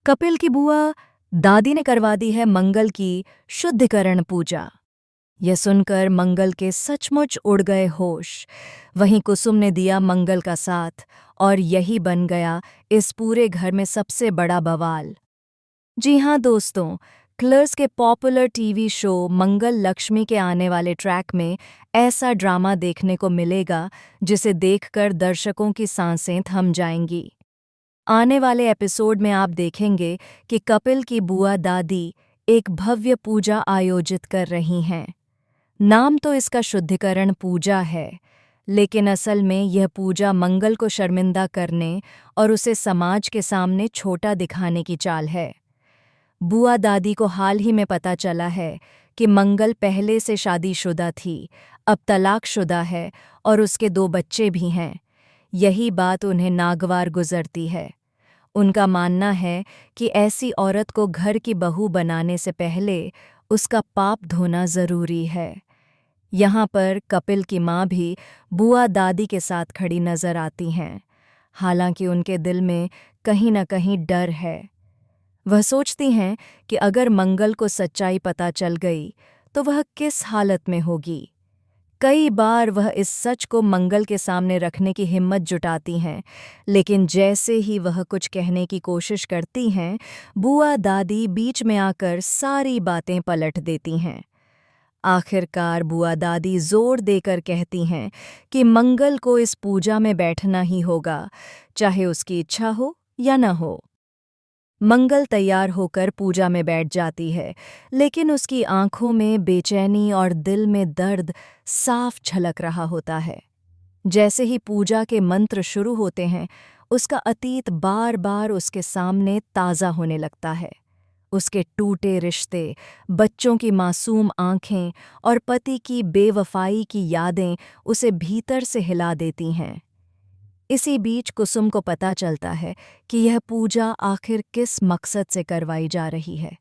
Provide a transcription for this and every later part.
कपिल की बुआ दादी ने करवा दी है मंगल की शुद्धिकरण पूजा। यह सुनकर मंगल के सचमुच उड़ गए होश। वहीं कुसुम ने दिया मंगल का साथ और यही बन गया इस पूरे घर में सबसे बड़ा बवाल। जी हाँ दोस्तों, क्लर्स के पॉपुलर टीवी शो मंगल लक्ष्मी के आने वाले ट्रैक में ऐसा ड्रामा देखने को मिलेगा जिसे देखकर दर्शकों की सांसें थम जाएंगी। आने वाले एपिसोड में आप देखेंगे कि कपिल की बुआ दादी एक भव्य पूजा आयोजित कर रही हैं। नाम तो इसका शुद्धिकरण पूजा है, लेकिन असल में यह पूजा मंगल को शर्मिंदा करने और उसे समाज के सामने छोटा दिखाने की चाल है। बुआ दादी को हाल ही में पता चला है कि मंगल पहले से शादीशुदा थी, अब तलाकशुदा है और उसके 2 बच्चे भी हैं। यही बात उन्हें नागवार गुजरती है। उनका मानना है कि ऐसी औरत को घर की बहू बनाने से पहले उसका पाप धोना ज़रूरी है। यहाँ पर कपिल की माँ भी बुआ दादी के साथ खड़ी नजर आती हैं, हालांकि उनके दिल में कहीं न कहीं डर है। वह सोचती हैं कि अगर मंगल को सच्चाई पता चल गई तो वह किस हालत में होगी। कई बार वह इस सच को मंगल के सामने रखने की हिम्मत जुटाती हैं, लेकिन जैसे ही वह कुछ कहने की कोशिश करती हैं, बुआ दादी बीच में आकर सारी बातें पलट देती हैं। आखिरकार बुआ दादी जोर देकर कहती हैं कि मंगल को इस पूजा में बैठना ही होगा, चाहे उसकी इच्छा हो या न हो। मंगल तैयार होकर पूजा में बैठ जाती है, लेकिन उसकी आंखों में बेचैनी और दिल में दर्द साफ झलक रहा होता है। जैसे ही पूजा के मंत्र शुरू होते हैं, उसका अतीत बार बार उसके सामने ताज़ा होने लगता है। उसके टूटे रिश्ते, बच्चों की मासूम आंखें और पति की बेवफाई की यादें उसे भीतर से हिला देती हैं। इसी बीच कुसुम को पता चलता है कि यह पूजा आखिर किस मकसद से करवाई जा रही है।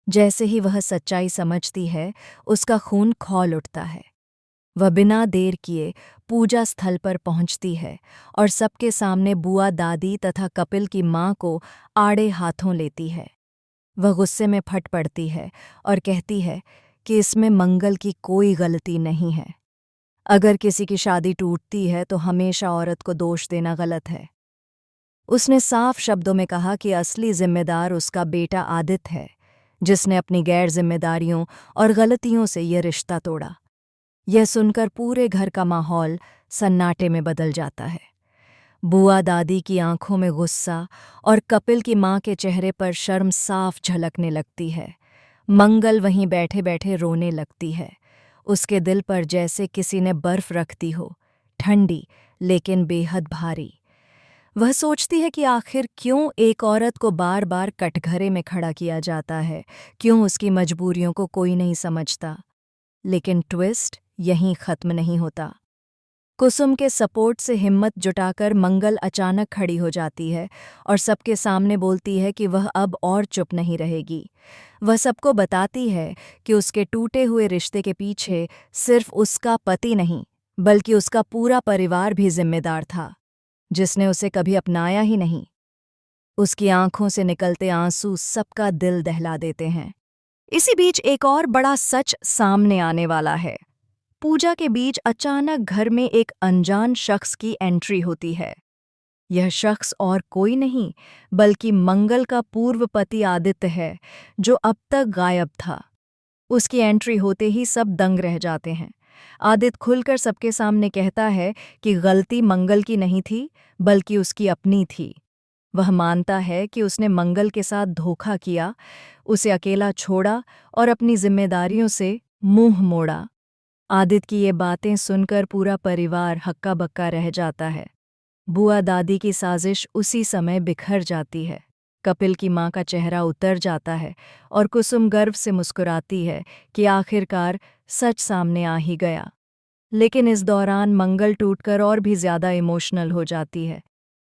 जैसे ही वह सच्चाई समझती है, उसका खून खौल उठता है। वह बिना देर किए पूजा स्थल पर पहुंचती है और सबके सामने बुआ दादी तथा कपिल की मां को आड़े हाथों लेती है। वह गुस्से में फट पड़ती है और कहती है कि इसमें मंगल की कोई गलती नहीं है। अगर किसी की शादी टूटती है तो हमेशा औरत को दोष देना गलत है। उसने साफ शब्दों में कहा कि असली जिम्मेदार उसका बेटा आदित्य है, जिसने अपनी गैर जिम्मेदारियों और गलतियों से यह रिश्ता तोड़ा। यह सुनकर पूरे घर का माहौल सन्नाटे में बदल जाता है। बुआ दादी की आंखों में गुस्सा और कपिल की मां के चेहरे पर शर्म साफ झलकने लगती है। मंगल वहीं बैठे बैठे रोने लगती है। उसके दिल पर जैसे किसी ने बर्फ रख दी हो, ठंडी लेकिन बेहद भारी। वह सोचती है कि आखिर क्यों एक औरत को बार बार कटघरे में खड़ा किया जाता है, क्यों उसकी मजबूरियों को कोई नहीं समझता। लेकिन ट्विस्ट यहीं खत्म नहीं होता। कुसुम के सपोर्ट से हिम्मत जुटाकर मंगल अचानक खड़ी हो जाती है और सबके सामने बोलती है कि वह अब और चुप नहीं रहेगी। वह सबको बताती है कि उसके टूटे हुए रिश्ते के पीछे सिर्फ उसका पति नहीं, बल्कि उसका पूरा परिवार भी जिम्मेदार था, जिसने उसे कभी अपनाया ही नहीं। उसकी आंखों से निकलते आंसू सबका दिल दहला देते हैं। इसी बीच एक और बड़ा सच सामने आने वाला है। पूजा के बीच अचानक घर में एक अनजान शख्स की एंट्री होती है। यह शख्स और कोई नहीं बल्कि मंगल का पूर्व पति आदित्य है, जो अब तक गायब था। उसकी एंट्री होते ही सब दंग रह जाते हैं। आदित्य खुलकर सबके सामने कहता है कि गलती मंगल की नहीं थी, बल्कि उसकी अपनी थी। वह मानता है कि उसने मंगल के साथ धोखा किया, उसे अकेला छोड़ा और अपनी जिम्मेदारियों से मुंह मोड़ा। आदित्य की ये बातें सुनकर पूरा परिवार हक्का बक्का रह जाता है। बुआ दादी की साजिश उसी समय बिखर जाती है। कपिल की मां का चेहरा उतर जाता है और कुसुम गर्व से मुस्कुराती है कि आखिरकार सच सामने आ ही गया। लेकिन इस दौरान मंगल टूटकर और भी ज्यादा इमोशनल हो जाती है।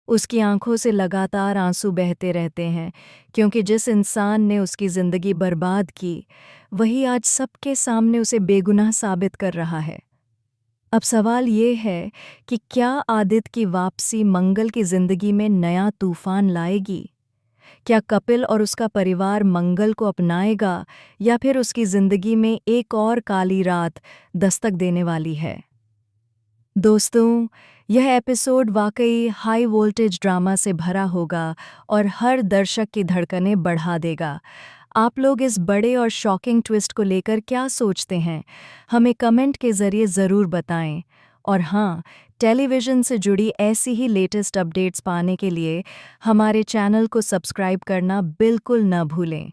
उसकी आंखों से लगातार आंसू बहते रहते हैं, क्योंकि जिस इंसान ने उसकी जिंदगी बर्बाद की, वही आज सबके सामने उसे बेगुनाह साबित कर रहा है। अब सवाल ये है कि क्या आदित्य की वापसी मंगल की जिंदगी में नया तूफान लाएगी? क्या कपिल और उसका परिवार मंगल को अपनाएगा या फिर उसकी जिंदगी में एक और काली रात दस्तक देने वाली है? दोस्तों, यह एपिसोड वाकई हाई वोल्टेज ड्रामा से भरा होगा और हर दर्शक की धड़कनें बढ़ा देगा। आप लोग इस बड़े और शॉकिंग ट्विस्ट को लेकर क्या सोचते हैं? हमें कमेंट के ज़रिए ज़रूर बताएं। और हाँ, टेलीविज़न से जुड़ी ऐसी ही लेटेस्ट अपडेट्स पाने के लिए हमारे चैनल को सब्सक्राइब करना बिल्कुल न भूलें।